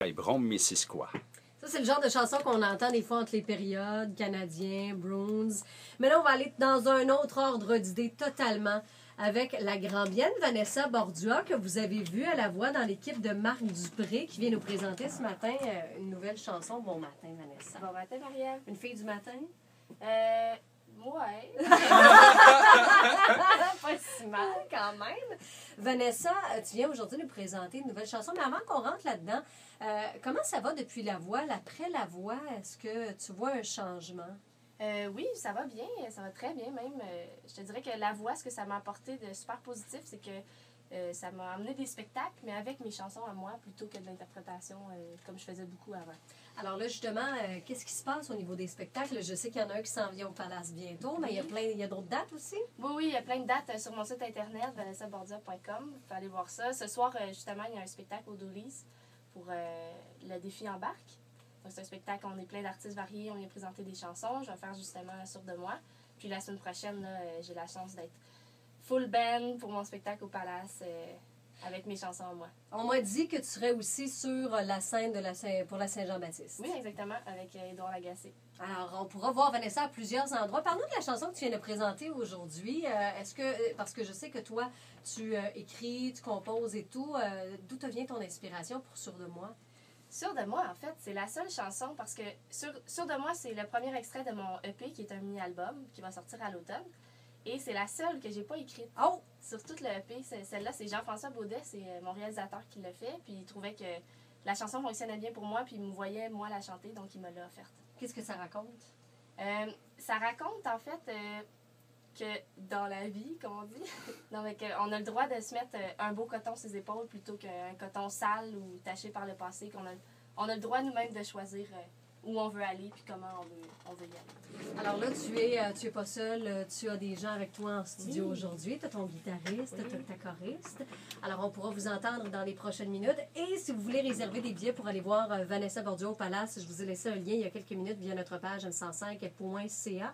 Brome-Missisquoi. Ça, c'est le genre de chanson qu'on entend des fois entre les périodes, Canadiens, Bruins. Mais là, on va aller dans un autre ordre d'idées totalement avec la grand-bienne Vanessa Bordua, que vous avez vue à la voix dans l'équipe de Marc Dupré, qui vient nous présenter ce matin une nouvelle chanson. Bon matin, Vanessa. Bon matin, Marielle. Une fille du matin? Ouais. Pas si mal, quand même. Vanessa, tu viens aujourd'hui nous présenter une nouvelle chanson, mais avant qu'on rentre là-dedans, comment ça va depuis la voix? Après la voix, est-ce que tu vois un changement? Oui, ça va bien, ça va très bien même. Je te dirais que la voix, ce que ça m'a apporté de super positif, c'est que ça m'a amené des spectacles, mais avec mes chansons à moi, plutôt que de l'interprétation, comme je faisais beaucoup avant. Alors là, justement, qu'est-ce qui se passe au niveau des spectacles? Je sais qu'il y en a un qui s'en vient au Palace bientôt, mais il y a d'autres dates aussi? Oui, il y a plein de dates sur mon site internet, vanessabordia.com. Vous pouvez aller voir ça. Ce soir, justement, il y a un spectacle au Doolies pour le défi Embarque. Donc, c'est un spectacle, on est plein d'artistes variés, on y a présenté des chansons. Je vais faire justement Sûr de moi. Puis la semaine prochaine, là, j'ai la chance d'être full band pour mon spectacle au Palace avec mes chansons à moi. On m'a dit que tu serais aussi sur la scène pour la Saint-Jean-Baptiste. Oui, exactement, avec Édouard Lagacé. Alors, on pourra voir Vanessa à plusieurs endroits. Parle-nous de la chanson que tu viens de présenter aujourd'hui. Parce que je sais que toi, tu écris, tu composes et tout, d'où te vient ton inspiration pour Sûr de moi? Sûr de moi, en fait, c'est la seule chanson parce que Sûr de moi, c'est le premier extrait de mon EP qui est un mini-album qui va sortir à l'automne. Et c'est la seule que j'ai pas écrite. Oh! Sur toute le EP, celle-là, c'est Jean-François Baudet, c'est mon réalisateur qui l'a fait. Puis il trouvait que la chanson fonctionnait bien pour moi, puis il me voyait, moi, la chanter, donc il me l'a offerte. Qu'est-ce que ça raconte? Ça raconte, en fait, que dans la vie, comme on dit, on a le droit de se mettre un beau coton sur les épaules plutôt qu'un coton sale ou taché par le passé. On a le droit nous-mêmes de choisir où on veut aller puis comment on veut y aller. Alors là, tu es pas seule, tu as des gens avec toi en studio aujourd'hui. Tu as ton guitariste, tu as ta choriste. Alors, on pourra vous entendre dans les prochaines minutes. Et si vous voulez réserver des billets pour aller voir Vanessa Bordua au Palace, je vous ai laissé un lien il y a quelques minutes via notre page m105.ca.